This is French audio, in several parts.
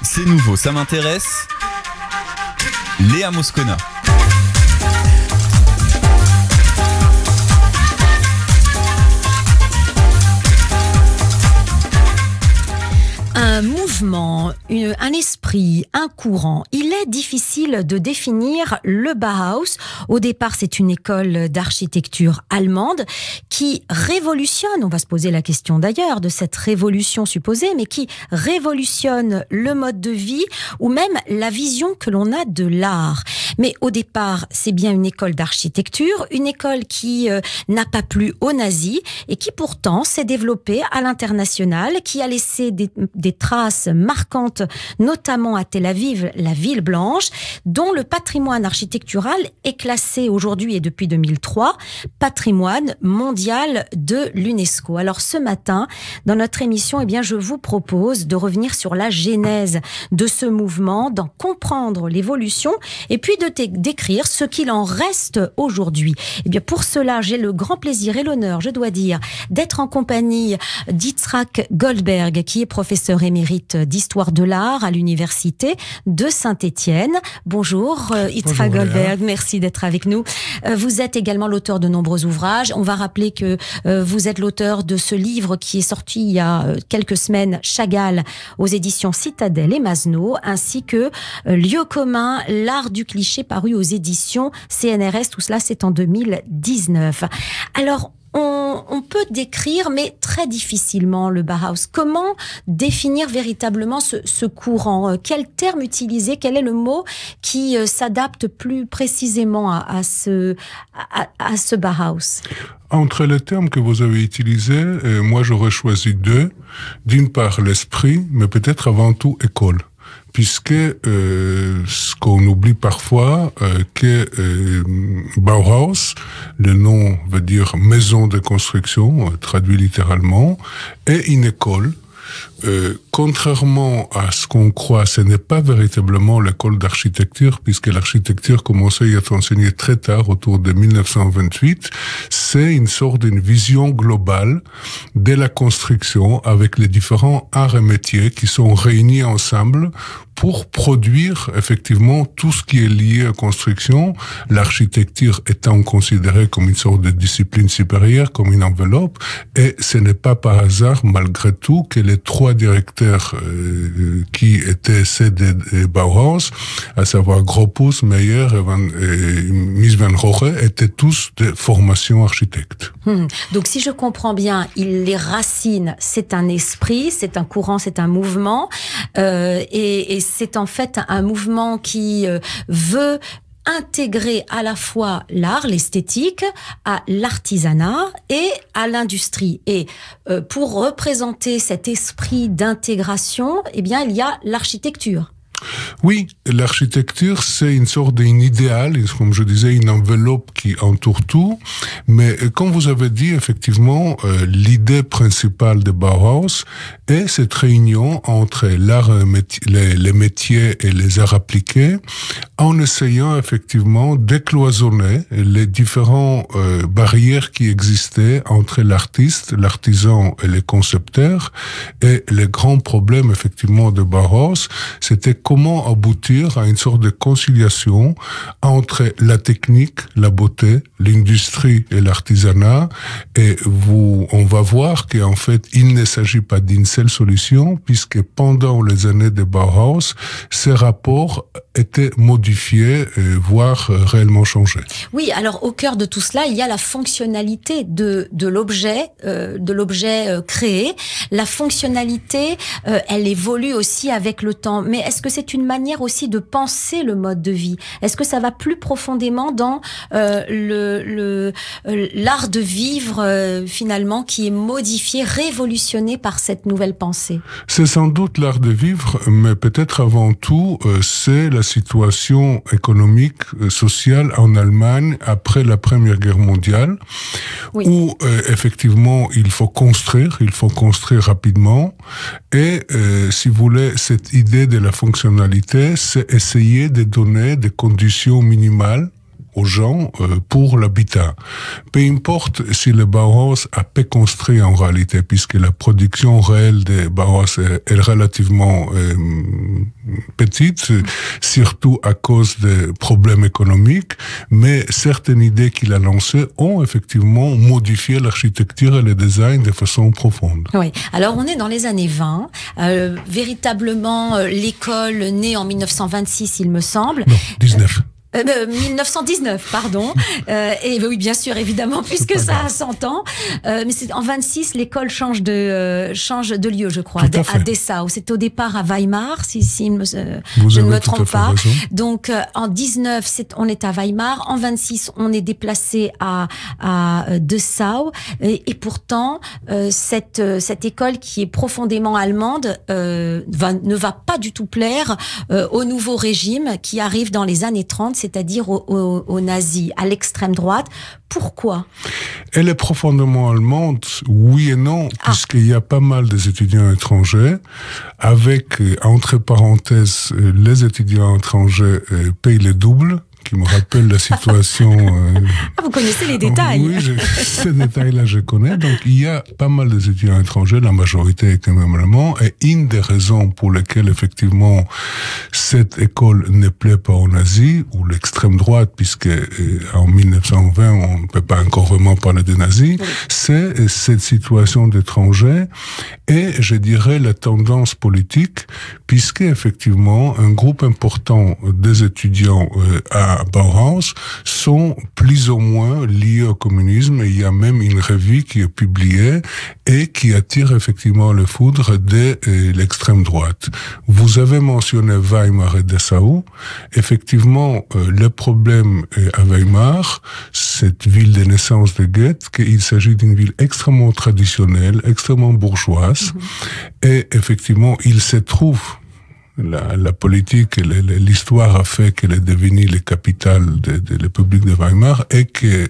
C'est nouveau, ça m'intéresse. Léa Moscona. Un mouvement, un esprit, un courant. Il est difficile de définir le Bauhaus. Au départ, c'est une école d'architecture allemande qui révolutionne, on va se poser la question d'ailleurs de cette révolution supposée, mais qui révolutionne le mode de vie ou même la vision que l'on a de l'art. Mais au départ, c'est bien une école d'architecture, une école qui n'a pas plu aux nazis et qui pourtant s'est développée à l'international, qui a laissé des traces marquantes, notamment à Tel Aviv, la ville blanche, dont le patrimoine architectural est classé aujourd'hui et depuis 2003 patrimoine mondial de l'UNESCO. Alors ce matin, dans notre émission, eh bien, je vous propose de revenir sur la genèse de ce mouvement, d'en comprendre l'évolution et puis de décrire ce qu'il en reste aujourd'hui. Eh bien, pour cela, j'ai le grand plaisir et l'honneur, je dois dire, d'être en compagnie d'Yitzhak Goldberg, qui est professeur émérite d'histoire de l'art à l'université de Saint-Étienne. Bonjour Yitzhak Goldberg, merci d'être avec nous. Vous êtes également l'auteur de nombreux ouvrages. On va rappeler que vous êtes l'auteur de ce livre qui est sorti il y a quelques semaines, Chagall, aux éditions Citadel et Masno, ainsi que Lieu commun, l'art du cliché, paru aux éditions CNRS. Tout cela, c'est en 2019. Alors, on peut décrire, mais très difficilement, le Bauhaus. Comment définir véritablement ce courant? Quel terme utiliser? Quel est le mot qui s'adapte plus précisément à ce Bauhaus? Entre les termes que vous avez utilisés, moi j'aurais choisi deux. D'une part, l'esprit, mais peut-être avant tout école. Puisque ce qu'on oublie parfois, que Bauhaus, le nom veut dire maison de construction, traduit littéralement, est une école. Contrairement à ce qu'on croit, ce n'est pas véritablement l'école d'architecture, puisque l'architecture commençait à être enseignée très tard, autour de 1928. C'est une sorte d'une vision globale de la construction avec les différents arts et métiers qui sont réunis ensemble pour produire effectivement tout ce qui est lié à la construction, l'architecture étant considérée comme une sorte de discipline supérieure, comme une enveloppe, et ce n'est pas par hasard, malgré tout, que les trois directeurs qui étaient ceux de Bauhaus, à savoir Gropius, Meyer et Mies van Rohe, étaient tous de formation architecte. Donc si je comprends bien, les racines, c'est un esprit, c'est un courant, c'est un mouvement, et c'est en fait un mouvement qui veut intégrer à la fois l'art, l'esthétique, à l'artisanat et à l'industrie. Et pour représenter cet esprit d'intégration, eh bien, il y a l'architecture. Oui, l'architecture, c'est une sorte d'un idéal, comme je disais, une enveloppe qui entoure tout. Mais comme vous avez dit, effectivement, l'idée principale de Bauhaus est cette réunion entre l'art, les métiers et les arts appliqués, en essayant effectivement décloisonner les différentes barrières qui existaient entre l'artiste, l'artisan et les concepteurs. Et le grand problème, effectivement, de Bauhaus, c'était comment aboutir à une sorte de conciliation entre la technique, la beauté, l'industrie et l'artisanat. Et on va voir qu'en fait, il ne s'agit pas d'une seule solution, puisque pendant les années de Bauhaus, ces rapports étaient modifiés, voire réellement changés. Oui, alors au cœur de tout cela, il y a la fonctionnalité de l'objet créé. La fonctionnalité, elle évolue aussi avec le temps. Mais est-ce que c'est une manière aussi de penser le mode de vie? Est-ce que ça va plus profondément dans l'art de vivre finalement qui est modifié, révolutionné par cette nouvelle pensée? C'est sans doute l'art de vivre, mais peut-être avant tout, c'est la situation économique, sociale en Allemagne après la Première Guerre mondiale, oui, où effectivement il faut construire rapidement, et si vous voulez, cette idée de la fonctionnalité, c'est essayer de donner des conditions minimales aux gens pour l'habitat. Peu importe si le Bauhaus a peu construit en réalité, puisque la production réelle de Bauhaus est relativement petite, surtout à cause des problèmes économiques, mais certaines idées qu'il a lancées ont effectivement modifié l'architecture et le design de façon profonde. Oui, alors on est dans les années 20, véritablement l'école née en 1926 il me semble. Non, 19. 1919, pardon. Et oui, bien sûr, évidemment, puisque ça a 100 ans. Mais c'est en 26, l'école change de lieu, je crois, à Dessau. C'est au départ à Weimar, si je ne me trompe pas. Raison. Donc, en 19, on est à Weimar. En 26, on est déplacé à Dessau. Et pourtant, cette école qui est profondément allemande ne va pas du tout plaire au nouveau régime qui arrive dans les années 30, c'est-à-dire aux nazis, à l'extrême droite. Pourquoi ? Elle est profondément allemande, oui et non, puisqu'il y a pas mal d'étudiants étrangers, avec, entre parenthèses, les étudiants étrangers payent le double, qui me rappelle la situation... vous connaissez les détails. Oui, ces détails-là, je connais. Donc, il y a pas mal d'étudiants étrangers, la majorité est quand même allemand, et une des raisons pour lesquelles, effectivement, cette école ne plaît pas aux nazis, ou l'extrême droite, puisque en 1920, on ne peut pas encore vraiment parler des nazis, c'est cette situation d'étrangers, et je dirais la tendance politique, puisque, effectivement, un groupe important des étudiants à Bauhaus sont plus ou moins liés au communisme. Il y a même une revue qui est publiée et qui attire effectivement le foudre de l'extrême droite. Vous avez mentionné Weimar et Dessau. Effectivement, le problème à Weimar, cette ville de naissance de Goethe, qu'il s'agit d'une ville extrêmement traditionnelle, extrêmement bourgeoise, et effectivement, il se trouve la politique et l'histoire a fait qu'elle est devenue la capitale de la République de Weimar et que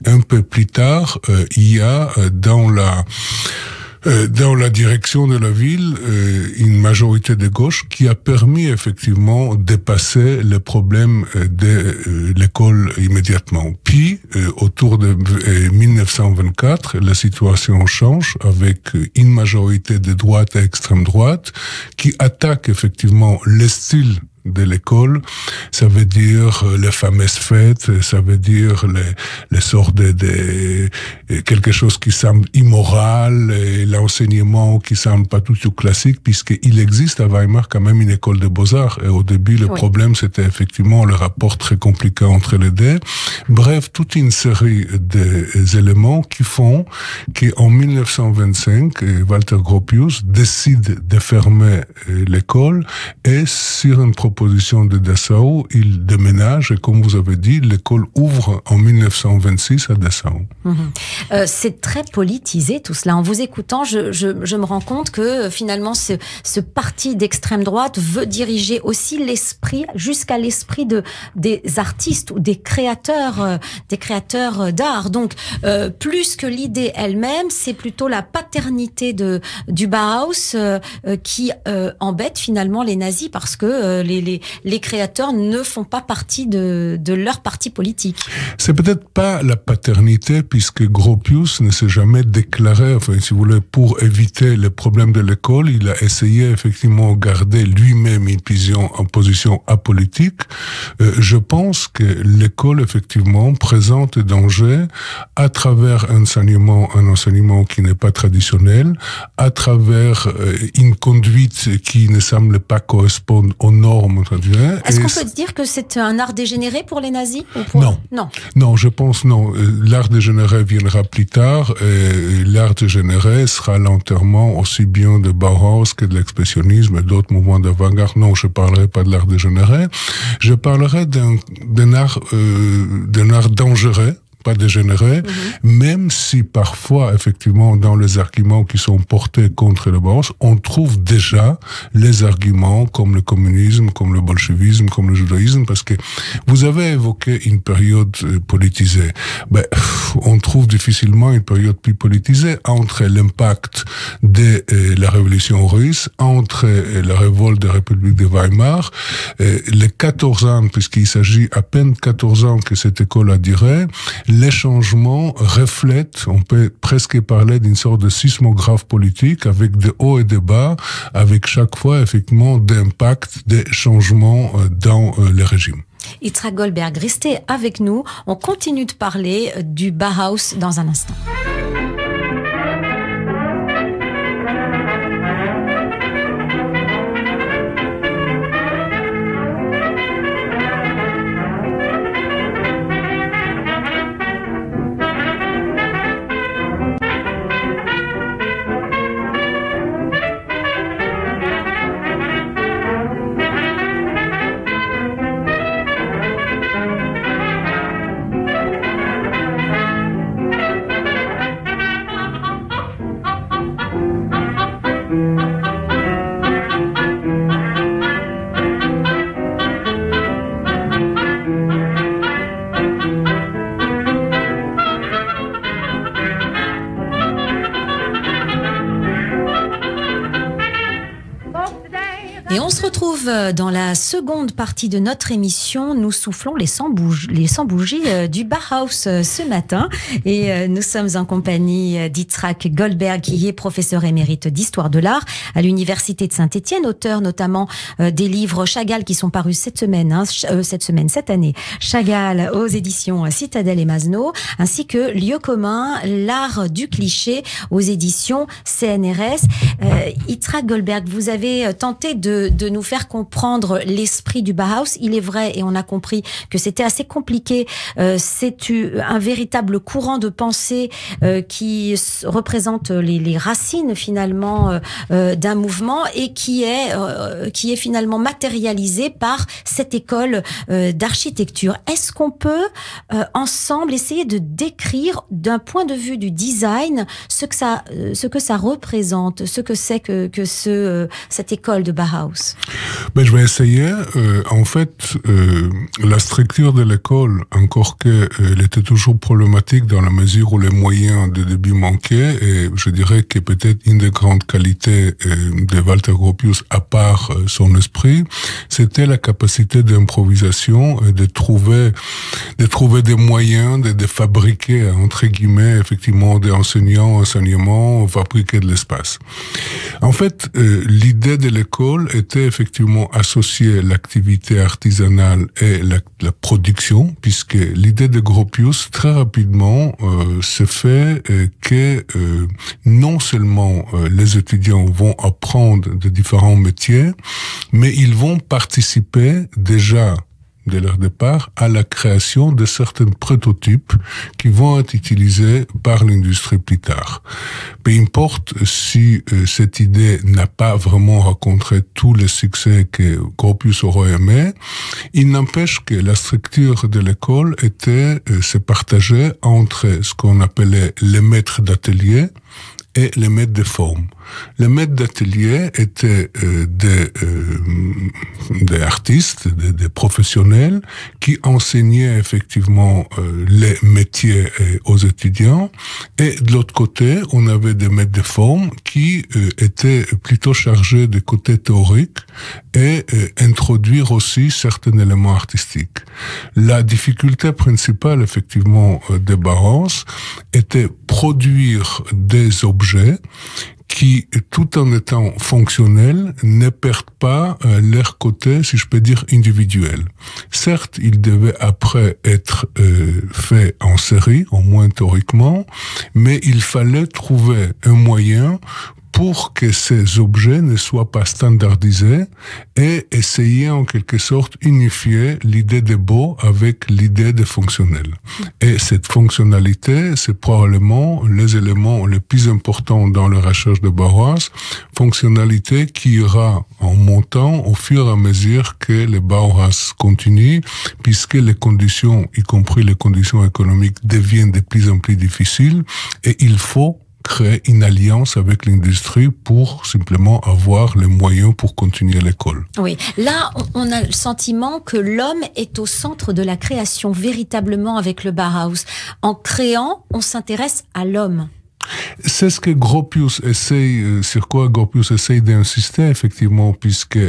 un peu plus tard, il y a dans la direction de la ville une majorité de gauche qui a permis effectivement de passer le problème de l'école immédiatement. Puis, autour de 1924, la situation change avec une majorité de droite et extrême droite qui attaque effectivement le style de l'école, ça veut dire les fameuses fêtes, ça veut dire les sortes de quelque chose qui semble immoral, et l'enseignement qui semble pas tout classique, puisqu'il existe à Weimar quand même une école de beaux-arts, et au début le problème c'était effectivement le rapport très compliqué entre les deux. Bref, toute une série d'éléments qui font qu'en 1925, Walter Gropius décide de fermer l'école, et sur une proposition de Dessau, il déménage et comme vous avez dit, l'école ouvre en 1926 à Dessau. C'est très politisé tout cela. En vous écoutant, je me rends compte que finalement ce parti d'extrême droite veut diriger aussi l'esprit, jusqu'à l'esprit des artistes ou des créateurs d'art. Donc plus que l'idée elle-même, c'est plutôt la paternité du Bauhaus qui embête finalement les nazis parce que les créateurs ne font pas partie de leur parti politique. C'est peut-être pas la paternité, puisque Gropius ne s'est jamais déclaré, enfin, si vous voulez, pour éviter les problèmes de l'école, il a essayé effectivement de garder lui-même une position apolitique. Je pense que l'école, effectivement, présente des dangers à travers un enseignement qui n'est pas traditionnel, à travers une conduite qui ne semble pas correspondre aux normes. Est-ce qu'on peut dire que c'est un art dégénéré pour les nazis ou Non, je pense non. L'art dégénéré viendra plus tard et l'art dégénéré sera l'enterrement aussi bien de Bauhaus que de l'expressionnisme et d'autres mouvements d'avant-garde. Non, je parlerai pas de l'art dégénéré. Je parlerai d'un art dangereux, pas dégénéré, même si parfois, effectivement, dans les arguments qui sont portés contre le Bauhaus, on trouve déjà les arguments comme le communisme, comme le bolchevisme, comme le judaïsme, parce que vous avez évoqué une période politisée. On trouve difficilement une période plus politisée entre l'impact de la révolution russe, entre la révolte de la République de Weimar, les 14 ans, puisqu'il s'agit à peine 14 ans que cette école a duré, les changements reflètent, on peut presque parler d'une sorte de sismographe politique avec des hauts et des bas, avec chaque fois effectivement d'impact des changements dans les régimes. Yitzhak Goldberg, restez avec nous. On continue de parler du Bauhaus dans un instant. Et on se retrouve dans la seconde partie de notre émission. Nous soufflons les 100 bougies du Bauhaus ce matin. Et nous sommes en compagnie d'Yitzhak Goldberg, qui est professeur émérite d'histoire de l'art à l'Université de Saint-Étienne, auteur notamment des livres Chagall qui sont parus cette année. Chagall aux éditions Citadel et Masno, ainsi que Lieu commun, l'art du cliché aux éditions CNRS. Yitzhak Goldberg, vous avez tenté de nous faire comprendre l'esprit du Bauhaus. Il est vrai, et on a compris que c'était assez compliqué. C'est un véritable courant de pensée qui représente les racines finalement d'un mouvement et qui est finalement matérialisé par cette école d'architecture. Est-ce qu'on peut ensemble essayer de décrire d'un point de vue du design ce que ça représente, ce que c'est que cette école de Bauhaus? Ben, je vais essayer. En fait, la structure de l'école, encore qu'elle était toujours problématique dans la mesure où les moyens de début manquaient, et je dirais que peut-être une des grandes qualités de Walter Gropius, à part son esprit, c'était la capacité d'improvisation, de trouver des moyens, de fabriquer, entre guillemets, effectivement, des enseignements, fabriquer de l'espace. En fait, l'idée de l'école était effectivement associer l'activité artisanale et la production, puisque l'idée de Gropius, très rapidement, se fait que non seulement les étudiants vont apprendre de différents métiers, mais ils vont participer déjà de leur départ à la création de certains prototypes qui vont être utilisés par l'industrie plus tard. Peu importe si cette idée n'a pas vraiment rencontré tous les succès que Gropius aurait aimé, il n'empêche que la structure de l'école se partageait entre ce qu'on appelait les maîtres d'atelier et les maîtres de forme. Les maîtres d'atelier étaient des artistes, des professionnels qui enseignaient effectivement les métiers aux étudiants. Et de l'autre côté, on avait des maîtres de forme qui étaient plutôt chargés des côtés théoriques et introduire aussi certains éléments artistiques. La difficulté principale, effectivement, des Bauhaus était produire des objets qui, tout en étant fonctionnels, ne perdent pas leur côté, si je peux dire, individuel. Certes, ils devaient après être faits en série, au moins théoriquement, mais il fallait trouver un moyen pour que ces objets ne soient pas standardisés et essayer en quelque sorte unifier l'idée de beau avec l'idée de fonctionnel. Et cette fonctionnalité, c'est probablement les éléments les plus importants dans la recherche de Bauhaus, fonctionnalité qui ira en montant au fur et à mesure que le Bauhaus continue, puisque les conditions, y compris les conditions économiques, deviennent de plus en plus difficiles et il faut créer une alliance avec l'industrie pour simplement avoir les moyens pour continuer l'école. Oui, là, on a le sentiment que l'homme est au centre de la création, véritablement avec le Bauhaus. En créant, on s'intéresse à l'homme. C'est ce que Gropius essaye, sur quoi Gropius essaye d'insister, effectivement, puisque,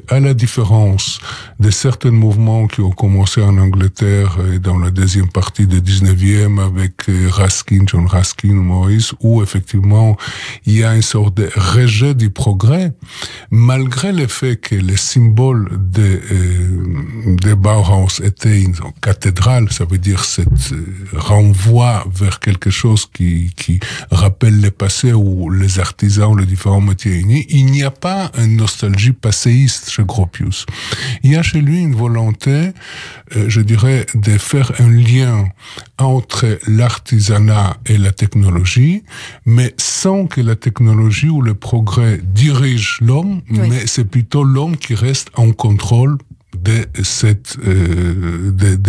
à la différence de certains mouvements qui ont commencé en Angleterre dans la deuxième partie du 19e avec Ruskin, John Ruskin, Maurice, où effectivement, il y a une sorte de rejet du progrès, malgré le fait que le symbole de Bauhaus était une cathédrale, ça veut dire cette renvoi vers quelque chose qui rappelle le passé où les artisans, les différents métiers unis. Il n'y a pas une nostalgie passéiste chez Gropius. Il y a chez lui une volonté, je dirais, de faire un lien entre l'artisanat et la technologie, mais sans que la technologie ou le progrès dirige l'homme, oui. Mais c'est plutôt l'homme qui reste en contrôle de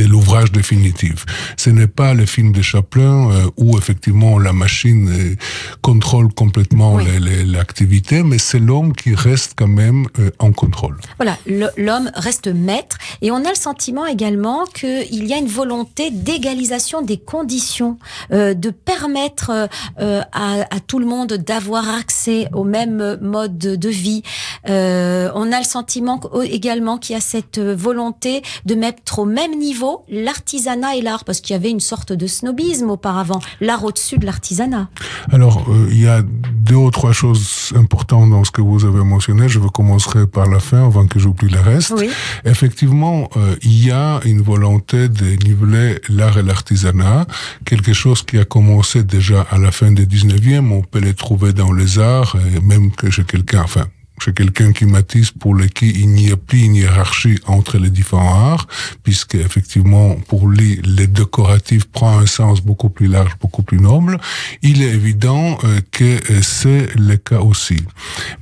l'ouvrage définitif. Ce n'est pas le film de Chaplin où effectivement la machine contrôle complètement oui. L'activité, mais c'est l'homme qui reste quand même en contrôle. Voilà, l'homme reste maître et on a le sentiment également qu'il y a une volonté d'égalisation des conditions, de permettre à tout le monde d'avoir accès au même mode de vie. On a le sentiment également qu'il y a cette volonté de mettre au même niveau l'artisanat et l'art, parce qu'il y avait une sorte de snobisme auparavant, l'art au-dessus de l'artisanat. Alors, il y a 2 ou 3 choses importantes dans ce que vous avez mentionné. Je commencerai par la fin avant que j'oublie le reste. Oui. Effectivement, il y a une volonté de niveler l'art et l'artisanat, quelque chose qui a commencé déjà à la fin du 19e. On peut les trouver dans les arts, et même que chez quelqu'un, chez quelqu'un qui matisse pour lequel il n'y a plus une hiérarchie entre les différents arts, puisque effectivement pour lui le décoratif prend un sens beaucoup plus large, beaucoup plus noble. Il est évident que c'est le cas aussi.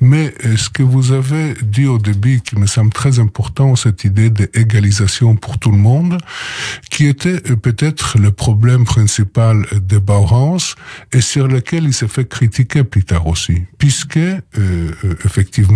Mais ce que vous avez dit au début, qui me semble très important, cette idée d'égalisation pour tout le monde, qui était peut-être le problème principal de Bauhaus et sur lequel il s'est fait critiquer plus tard aussi, puisque effectivement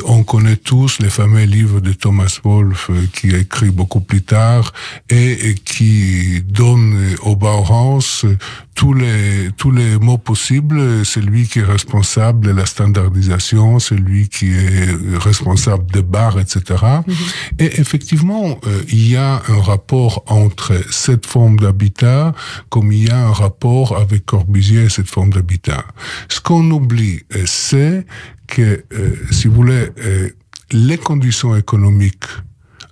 on connaît tous les fameux livres de Thomas Wolfe qui a écrit beaucoup plus tard et qui donne au Bauhaus tous les mots possibles. C'est lui qui est responsable de la standardisation, c'est lui qui est responsable des bars, etc. Mm-hmm. Et effectivement, il y a un rapport entre cette forme d'habitat comme il y a un rapport avec Corbusier et cette forme d'habitat. Ce qu'on oublie, c'est que, si vous voulez, les conditions économiques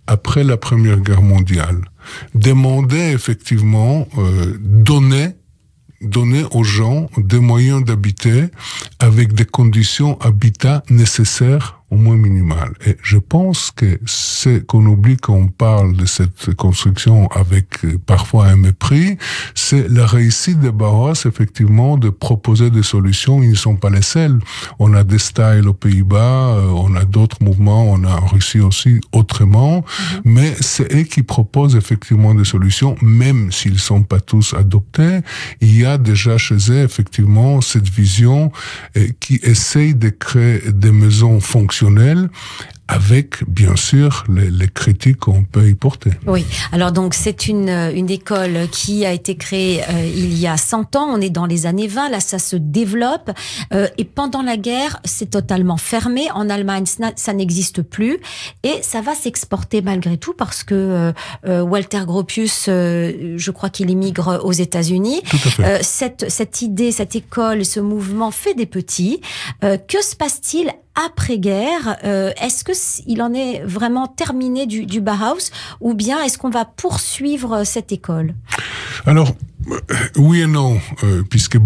après la Première Guerre mondiale demandaient effectivement donner aux gens des moyens d'habiter avec des conditions habitat nécessaires au moins minimales. Et je pense que c'est qu'on oublie quand on parle de cette construction avec parfois un mépris, c'est la réussite de Bauhaus, effectivement, de proposer des solutions. Ils ne sont pas les seuls. On a des styles aux Pays-Bas, on a d'autres mouvements, on a en Russie aussi autrement, mais c'est eux qui proposent effectivement des solutions, même s'ils ne sont pas tous adoptés. Il y a déjà chez eux, effectivement, cette vision qui essaye de créer des maisons fonctionnelles avec, bien sûr, les critiques qu'on peut y porter. Oui, alors donc c'est une école qui a été créée il y a 100 ans, on est dans les années 20, là ça se développe, et pendant la guerre, c'est totalement fermé. En Allemagne, ça n'existe plus, et ça va s'exporter malgré tout, parce que Walter Gropius, je crois qu'il immigre aux États-Unis. Tout à fait. Cette idée, cette école, ce mouvement fait des petits. Que se passe-t-il après-guerre? Est-ce qu'il en est vraiment terminé du Bauhaus, ou bien est-ce qu'on va poursuivre cette école? Alors, oui et non, puisque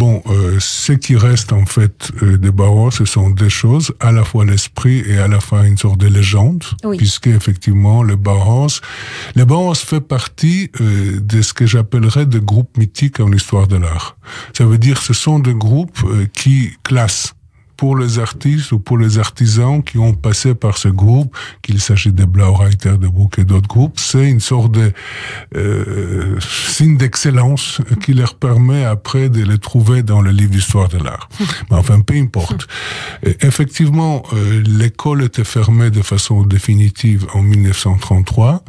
ce qui reste en fait de Bauhaus, ce sont deux choses, à la fois l'esprit et à la fois une sorte de légende, oui. Puisque effectivement le Bauhaus fait partie de ce que j'appellerais des groupes mythiques en histoire de l'art. Ça veut dire ce sont des groupes qui classent pour les artistes ou pour les artisans qui ont passé par ce groupe, qu'il s'agit de Blaureiter, de Bruck et d'autres groupes, c'est une sorte de signe d'excellence qui leur permet après de les trouver dans le livre d'histoire de l'art. Mais enfin, peu importe. Effectivement, l'école était fermée de façon définitive en 1933.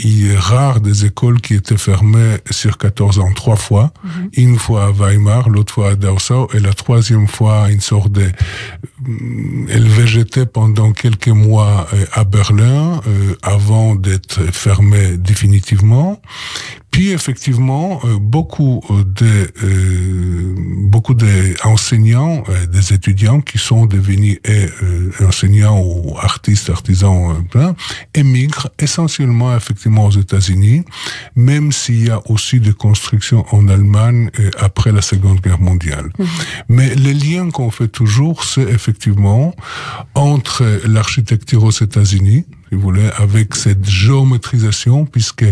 Il est rare des écoles qui étaient fermées sur 14 ans 3 fois. Une fois à Weimar, l'autre fois à Dessau, et la troisième fois une sorte de... Elle végétait pendant quelques mois à Berlin avant d'être fermée définitivement. Puis effectivement, beaucoup d'enseignants, des étudiants qui sont devenus enseignants ou artistes, artisans, émigrent essentiellement effectivement aux États-Unis, même s'il y a aussi des constructions en Allemagne après la Seconde Guerre mondiale. Mais le lien qu'on fait toujours, c'est effectivement entre l'architecture aux États-Unis, si vous voulez, avec cette géométrisation, puisque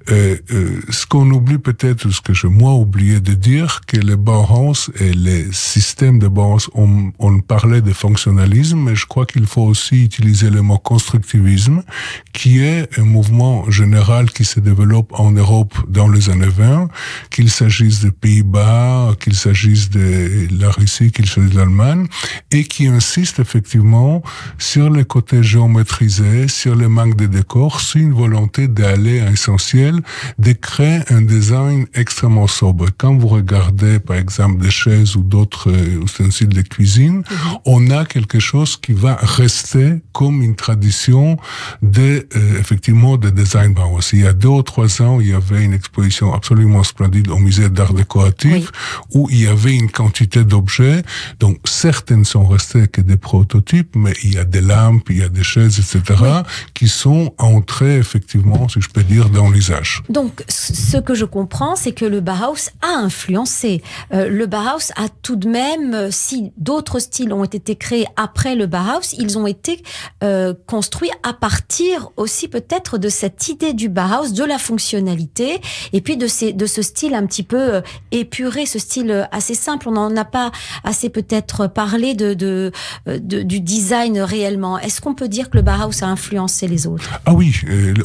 ce qu'on oublie peut-être, ce que j'ai moi oublié de dire, que le Bauhaus et les systèmes de Bauhaus, on parlait de fonctionnalisme, mais je crois qu'il faut aussi utiliser le mot constructivisme, qui est un mouvement général qui se développe en Europe dans les années 20, qu'il s'agisse des Pays-Bas, qu'il s'agisse de la Russie, qu'il s'agisse de l'Allemagne, et qui insiste effectivement sur les côtés géométrisés, sur le manque de décors, c'est une volonté d'aller à l'essentiel, de créer un design extrêmement sobre. Quand vous regardez, par exemple, des chaises ou d'autres ustensiles de cuisine, on a quelque chose qui va rester comme une tradition effectivement, de design Bauhaus. Il y a 2 ou 3 ans, il y avait une exposition absolument splendide au musée d'art décoratif, où il y avait une quantité d'objets. Donc, certaines sont restées que des prototypes, mais il y a des lampes, il y a des chaises, etc., qui sont entrées, effectivement, si je peux dire, dans l'usage. Donc, ce que je comprends, c'est que le Bauhaus a influencé. Le Bauhaus a tout de même, si d'autres styles ont été créés après le Bauhaus, ils ont été construits à partir aussi peut-être de cette idée du Bauhaus, de la fonctionnalité, et puis de ce style un petit peu épuré, ce style assez simple. On n'en a pas assez peut-être parlé du design réellement. Est-ce qu'on peut dire que le Bauhaus a influencé les autres? Ah oui,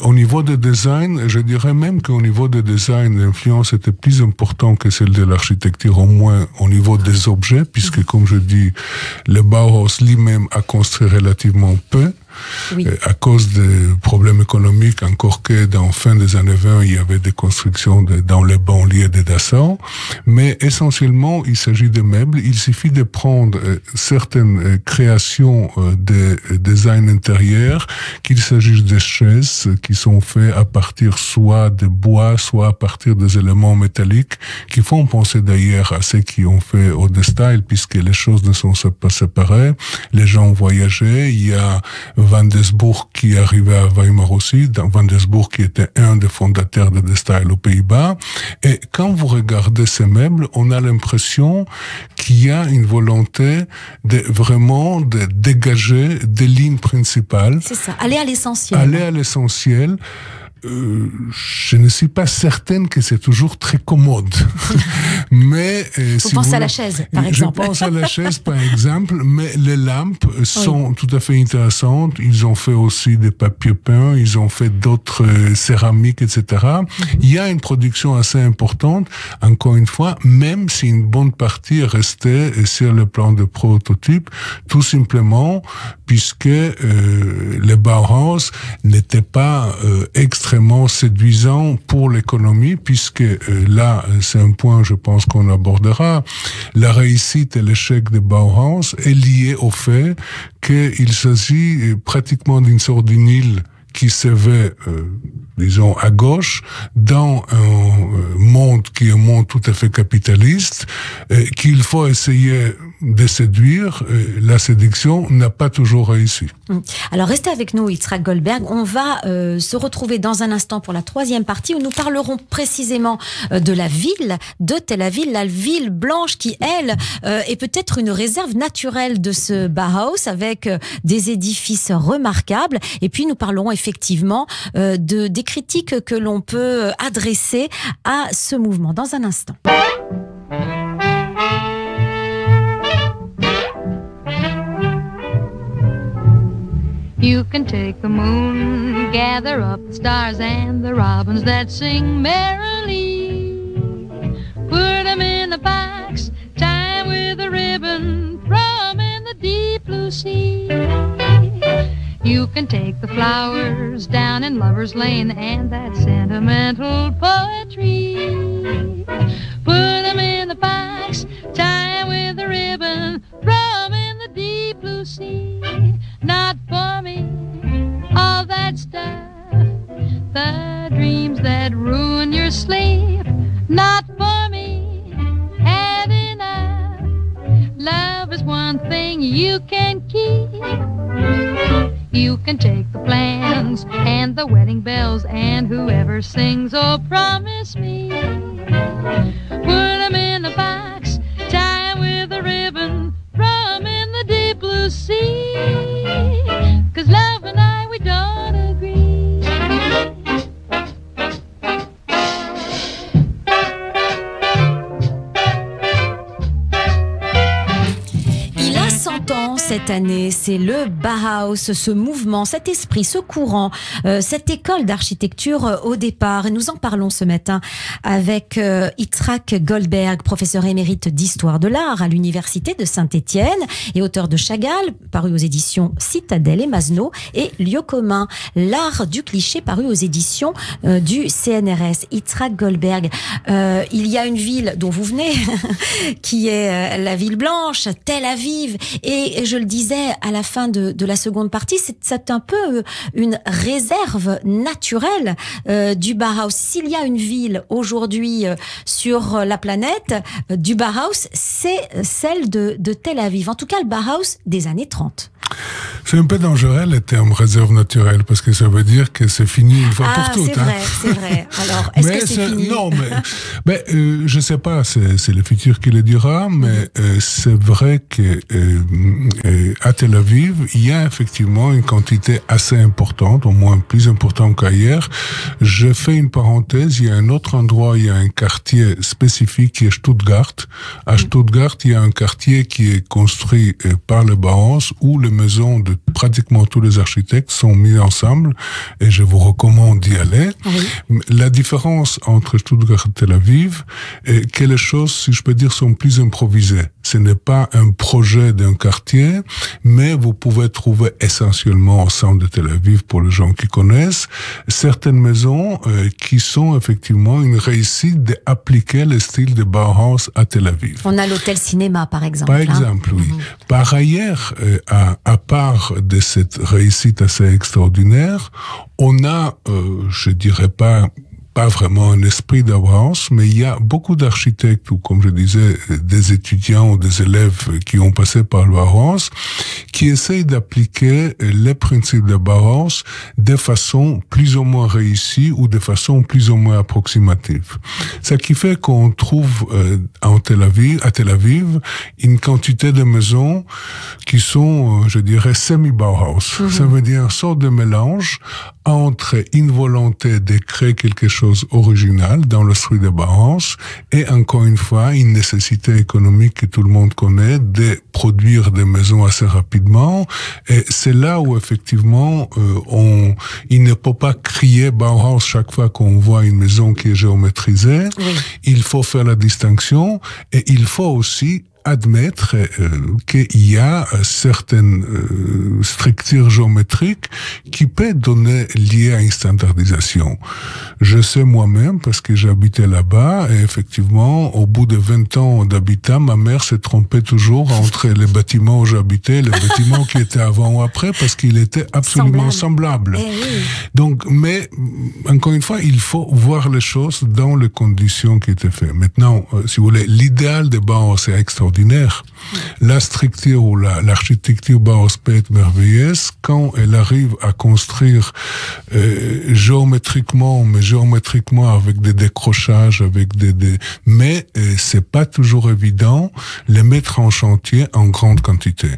au niveau de design, je dirais même qu'au niveau de design, l'influence était plus importante que celle de l'architecture, au moins au niveau des objets, puisque comme je dis, le Bauhaus lui-même a construit relativement peu. Oui. À cause des problèmes économiques, encore que dans fin des années 20, il y avait des constructions dans les banlieues de Dessau. Mais essentiellement, il s'agit de meubles. Il suffit de prendre certaines créations de design intérieur, qu'il s'agisse de chaises qui sont faites à partir soit de bois, soit à partir des éléments métalliques, qui font penser d'ailleurs à ceux qui ont fait Odestyle, puisque les choses ne sont pas séparées. Les gens voyageaient. Il y a Van Desburg qui arrivait à Weimar aussi, Van Desburg qui était un des fondateurs de Odestyle aux Pays-Bas. Et quand vous regardez ces meubles, on a l'impression qu'il y a une volonté de dégager des lignes principales. C'est ça, aller à l'essentiel. Aller à l'essentiel. Je ne suis pas certaine que c'est toujours très commode. Mais vous pensez à la chaise, par exemple. Je pense à la chaise, par exemple, mais les lampes sont tout à fait intéressantes. Ils ont fait aussi des papiers peints, ils ont fait d'autres céramiques, etc. Il y a une production assez importante, encore une fois, même si une bonne partie est restée sur le plan de prototype, tout simplement puisque le Bauhaus n'était pas extrêmement séduisant pour l'économie, puisque là, c'est un point, je pense, qu'on abordera. La réussite et l'échec de Bauhaus est lié au fait qu'il s'agit pratiquement d'une sorte d'une île qui s'éveille, disons, à gauche, dans un monde qui est un monde tout à fait capitaliste, qu'il faut essayer de séduire. La séduction n'a pas toujours réussi. Alors, restez avec nous, Yitzhak Goldberg. On va se retrouver dans un instant pour la troisième partie où nous parlerons précisément de la ville de Tel Aviv, la ville blanche qui, elle, est peut-être une réserve naturelle de ce Bauhaus avec des édifices remarquables. Et puis, nous parlerons effectivement des critiques que l'on peut adresser à ce mouvement. Dans un instant. You can take the moon, gather up the stars and the robins that sing merrily. Put them in the box, tie 'em with a ribbon, throw 'em in the deep blue sea. You can take the flowers down in Lover's Lane and that sentimental poetry. Put them in the box, tie 'em with a ribbon, throw 'em in the deep blue sea. Not for me, all that stuff, the dreams that ruin your sleep. Not for me, had enough. Love is one thing you can keep. You can take the plans and the wedding bells and whoever sings, oh, promise me. Put 'em in the box, tie 'em with a ribbon, throw 'em in the deep blue sea. 'Cause love and I, we don't agree. Il a 100 ans cette année, c'est le Bauhaus, ce mouvement, cet esprit, ce courant, cette école d'architecture au départ. Et nous en parlons ce matin avec Yitzhak Goldberg, professeur émérite d'histoire de l'art à l'université de Saint-Étienne et auteur de Chagall, paru aux éditions Citadel et Masno, et Lieu commun, l'art du cliché, paru aux éditions du CNRS. Yitzhak Goldberg, il y a une ville dont vous venez, qui est la ville blanche, Tel Aviv, et je le disais à la fin de la seconde partie, c'est un peu une réserve naturelle du Bauhaus. S'il y a une ville aujourd'hui sur la planète du Bauhaus, c'est celle de Tel Aviv. En tout cas, le Bauhaus des années 30. C'est un peu dangereux le terme réserve naturelle parce que ça veut dire que c'est fini une fois pour toutes. C'est vrai. Alors, est-ce que c'est fini? Non, mais je sais pas, c'est le futur qui le dira, mais c'est vrai que à Tel Aviv, il y a effectivement une quantité assez importante, au moins plus importante qu'ailleurs. Je fais une parenthèse, il y a un autre endroit, il y a un quartier spécifique qui est Stuttgart. À Stuttgart, il y a un quartier qui est construit par le Bauhaus où les maisons de pratiquement tous les architectes sont mis ensemble et je vous recommande d'y aller. Oui. La différence entre Stuttgart et Tel Aviv est que les choses, si je peux dire, sont plus improvisées. Ce n'est pas un projet d'un quartier, mais vous pouvez trouver essentiellement au centre de Tel Aviv, pour les gens qui connaissent, certaines maisons qui sont effectivement une réussite d'appliquer le style de Bauhaus à Tel Aviv. On a l'hôtel cinéma, par exemple. Par exemple, oui. Par ailleurs, à part de cette réussite assez extraordinaire, on a, je dirais pas vraiment un esprit d'avance, mais il y a beaucoup d'architectes ou, comme je disais, des étudiants ou des élèves qui ont passé par le Bauhaus, qui essayent d'appliquer les principes de Bauhaus de façon plus ou moins réussie ou de façon plus ou moins approximative. Ce qui fait qu'on trouve à Tel Aviv, une quantité de maisons qui sont, je dirais, semi-Bauhaus. Ça veut dire une sorte de mélange entre une volonté de créer quelque chose original dans l'esprit de Bauhaus et encore une fois une nécessité économique que tout le monde connaît de produire des maisons assez rapidement. Et c'est là où effectivement il ne peut pas crier Bauhaus chaque fois qu'on voit une maison qui est géométrisée. Oui. Il faut faire la distinction et il faut aussi admettre qu'il y a certaines structures géométriques qui peuvent donner lié à une standardisation. Je sais moi-même parce que j'habitais là-bas et effectivement, au bout de 20 ans d'habitat, ma mère s'est trompée toujours entre les bâtiments où j'habitais et les bâtiments qui étaient avant ou après parce qu'ils étaient absolument semblables. Oui. Donc, mais encore une fois, il faut voir les choses dans les conditions qui étaient faites. Maintenant, si vous voulez, l'idéal de Bauhaus est extraordinaire. La structure ou l'architecture Bauhaus peut être merveilleuse quand elle arrive à construire géométriquement avec des décrochages, mais c'est pas toujours évident les mettre en chantier en grande quantité.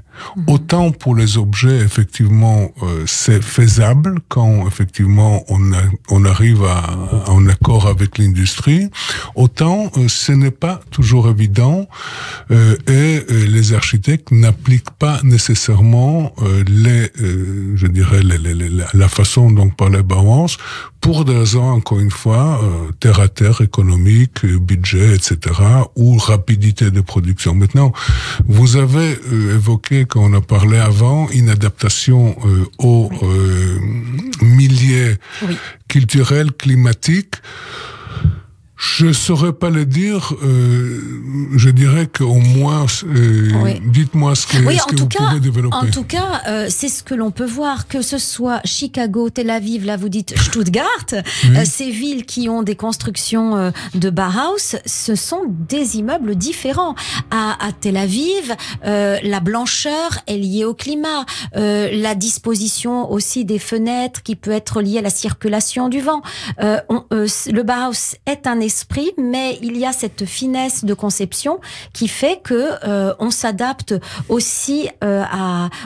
Autant pour les objets, effectivement, c'est faisable quand effectivement on arrive à un accord avec l'industrie. Autant ce n'est pas toujours évident et les architectes n'appliquent pas nécessairement la façon dont parlait Bauhaus pour des raisons, encore une fois, terre à terre, économique, budget, etc., ou rapidité de production. Maintenant, vous avez évoqué, quand on a parlé avant, une adaptation au milieu culturel, climatique. Je saurais pas le dire. Je dirais qu'au moins, dites-moi ce que vous pouvez développer. En tout cas, c'est ce que l'on peut voir, que ce soit Chicago, Tel Aviv, là vous dites Stuttgart, ces villes qui ont des constructions de Bauhaus, ce sont des immeubles différents. À Tel Aviv, la blancheur est liée au climat, la disposition aussi des fenêtres qui peut être liée à la circulation du vent. Le Bauhaus est un esprit, mais il y a cette finesse de conception qui fait que on s'adapte aussi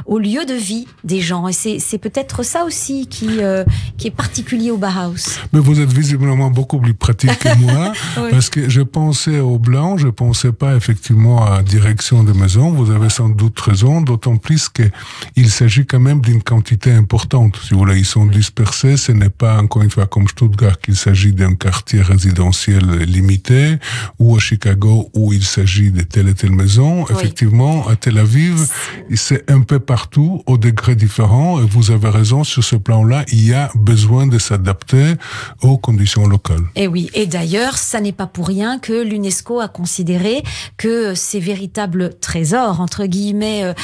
au lieu de vie des gens. Et c'est peut-être ça aussi qui est particulier au Bauhaus. Mais vous êtes visiblement beaucoup plus pratique que moi, parce que je pensais au blanc, je pensais pas effectivement à direction de maison. Vous avez sans doute raison, d'autant plus qu'il s'agit quand même d'une quantité importante. Si vous voulez, ils sont dispersés, ce n'est pas encore une fois comme Stuttgart qu'il s'agit d'un quartier résidentiel limité, ou à Chicago où il s'agit de telle et telle maison. Effectivement, à Tel Aviv, c'est un peu partout, au degré différent, et vous avez raison, sur ce plan-là, il y a besoin de s'adapter aux conditions locales. Et oui, et d'ailleurs, ça n'est pas pour rien que l'UNESCO a considéré que ces véritables trésors, entre guillemets,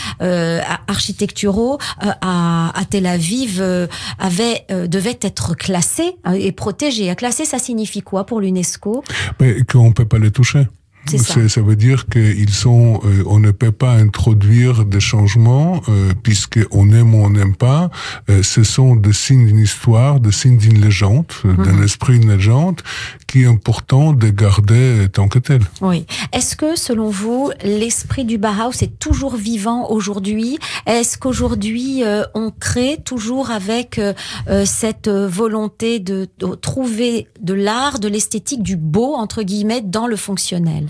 architecturaux, à Tel Aviv, devaient être classés et protégés. Classer, ça signifie quoi pour l'UNESCO? Mais qu'on ne peut pas les toucher. Ça veut dire qu'ils sont, on ne peut pas introduire des changements, puisque on aime ou on n'aime pas. Ce sont des signes d'une histoire, des signes d'une légende, d'un esprit, d'une légende, qui est important de garder tant que tel. Oui. Est-ce que, selon vous, l'esprit du Bauhaus est toujours vivant aujourd'hui? Est-ce qu'aujourd'hui, on crée toujours avec cette volonté de trouver de l'art, de l'esthétique, du beau, entre guillemets, dans le fonctionnel?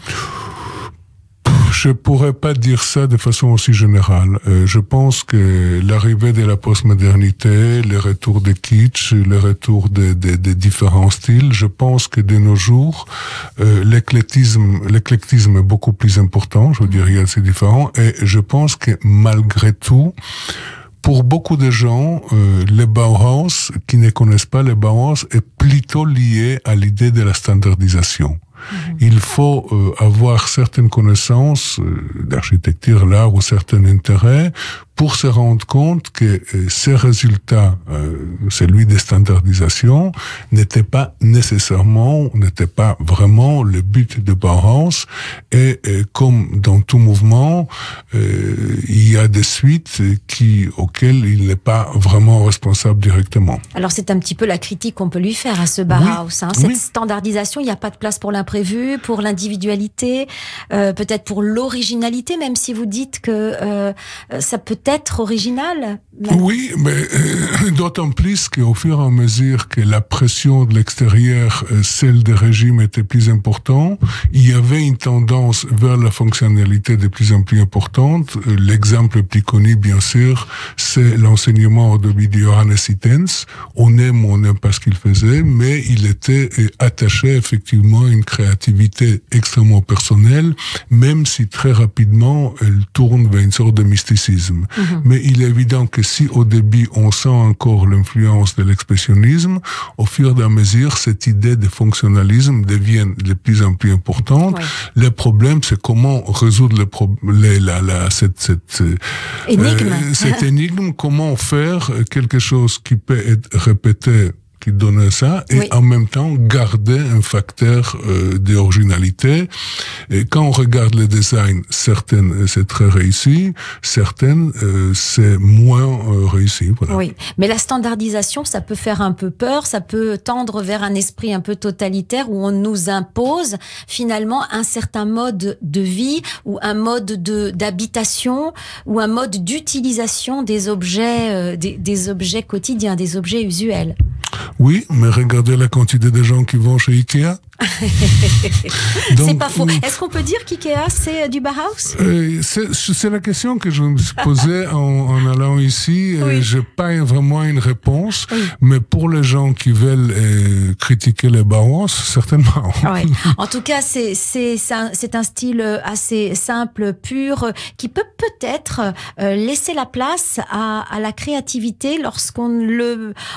Je pourrais pas dire ça de façon aussi générale. Je pense que l'arrivée de la postmodernité, le retour des kitsch, le retour des différents styles, je pense que de nos jours, l'éclectisme est beaucoup plus important. Je veux dire, il y a ces différents. Et je pense que malgré tout, pour beaucoup de gens, le Bauhaus, qui ne connaissent pas le Bauhaus, est plutôt lié à l'idée de la standardisation. Il faut avoir certaines connaissances d'architecture, l'art ou certains intérêts pour se rendre compte que ces résultats, celui des standardisations, n'étaient pas vraiment le but de Bauhaus. Et comme dans tout mouvement, il y a des suites auxquelles il n'est pas vraiment responsable directement. Alors c'est un petit peu la critique qu'on peut lui faire à ce Bauhaus. Cette standardisation, il n'y a pas de place pour l'imprévu, pour l'individualité, peut-être pour l'originalité, même si vous dites que ça peut être original. Oui, mais d'autant plus qu'au fur et à mesure que la pression de l'extérieur, celle des régimes était plus importante, il y avait une tendance vers la fonctionnalité de plus en plus importante. L'exemple le plus connu, bien sûr, c'est l'enseignement de Johannes Itten. On aime ou on n'aime pas ce qu'il faisait, mais il était attaché effectivement à une créativité extrêmement personnelle, même si très rapidement elle tourne vers une sorte de mysticisme. Mais il est évident que si au début on sent encore l'influence de l'expressionnisme, au fur et à mesure cette idée de fonctionnalisme devient de plus en plus importante. Le problème, c'est comment résoudre cette énigme, comment faire quelque chose qui peut être répété, qui donne ça, et en même temps garder un facteur d'originalité. Et quand on regarde le design, certaines c'est très réussi, certaines c'est moins réussi. Voilà. Oui, mais la standardisation, ça peut faire un peu peur, ça peut tendre vers un esprit un peu totalitaire où on nous impose finalement un certain mode de vie ou un mode d'habitation ou un mode d'utilisation des objets, des objets quotidiens, des objets usuels. Oui, mais regardez la quantité de gens qui vont chez Ikea. C'est pas faux. Est-ce qu'on peut dire qu'IKEA, c'est du Bauhaus? C'est la question que je me suis posée en allant ici. Oui. J'ai pas vraiment une réponse, Oui. mais pour les gens qui veulent critiquer les Bauhaus, certainement. Ouais. En tout cas, c'est un style assez simple, pur, qui peut peut-être laisser la place à la créativité lorsqu'on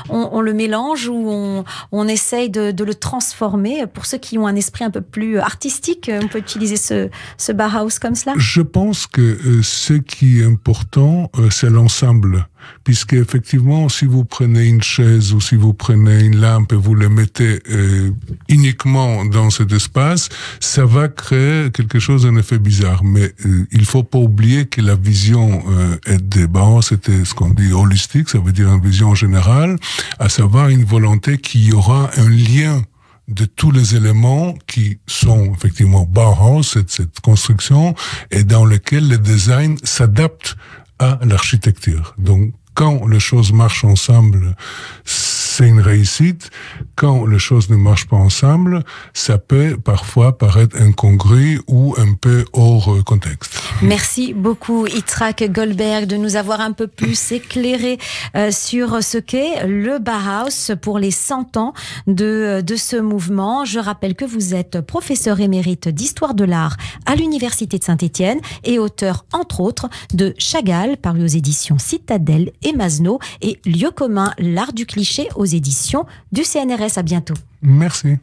on le mélange ou on essaye de le transformer. Pour ceux qui ont un esprit un peu plus artistique, on peut utiliser ce Bauhaus comme cela. Je pense que ce qui est important, c'est l'ensemble. Puisque effectivement, si vous prenez une chaise ou si vous prenez une lampe et vous les mettez uniquement dans cet espace, ça va créer quelque chose d'un effet bizarre. Mais il faut pas oublier que la vision des Bauhaus, c'était ce qu'on dit holistique, ça veut dire une vision générale, à savoir une volonté qu'il y aura un lien de tous les éléments qui sont effectivement Bauhaus, cette construction, et dans lequel le design s'adapte à l'architecture. Donc, quand les choses marchent ensemble, c'est une réussite. Quand les choses ne marchent pas ensemble, ça peut parfois paraître incongru ou un peu hors contexte. Merci beaucoup, Yitzhak Goldberg, de nous avoir un peu plus éclairé sur ce qu'est le Bauhaus pour les 100 ans de ce mouvement. Je rappelle que vous êtes professeur émérite d'histoire de l'art à l'Université de Saint-Étienne et auteur, entre autres, de Chagall, paru aux éditions Citadelle, et Masno, et Lieu commun, l'art du cliché aux éditions du CNRS. À bientôt. Merci.